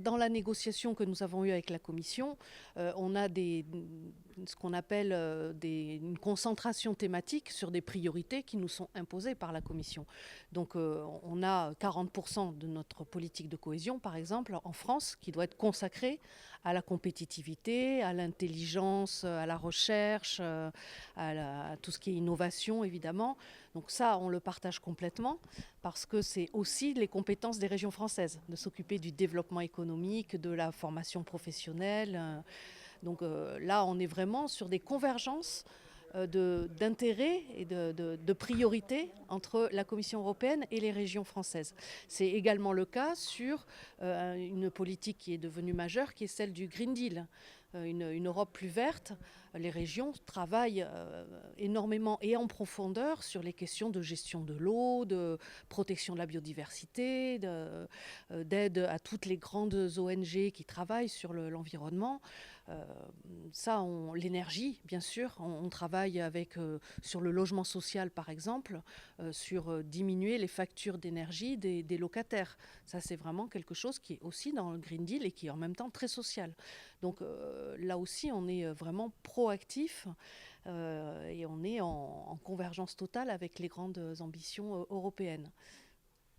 dans la négociation que nous avons eue avec la Commission, on a ce qu'on appelle une concentration thématique sur des priorités qui nous sont imposées par la Commission. Donc on a 40% de notre politique de cohésion, par exemple, en France, qui doit être consacrée à la compétitivité, à l'intelligence, à la recherche, à tout ce qui est innovation, évidemment. Donc ça, on le partage complètement, parce que c'est aussi les compétences des régions françaises, de s'occuper du développement économique, de la formation professionnelle. Donc là, on est vraiment sur des convergences d'intérêts et de priorités entre la Commission européenne et les régions françaises. C'est également le cas sur une politique qui est devenue majeure, qui est celle du Green Deal. Une Europe plus verte, les régions travaillent énormément et en profondeur sur les questions de gestion de l'eau, de protection de la biodiversité, d'aide à toutes les grandes ONG qui travaillent sur l'environnement. L'énergie, bien sûr, on travaille sur le logement social, par exemple, sur diminuer les factures d'énergie des locataires. Ça, c'est vraiment quelque chose qui est aussi dans le Green Deal et qui est en même temps très social. Donc là aussi, on est vraiment proactif et on est en convergence totale avec les grandes ambitions européennes.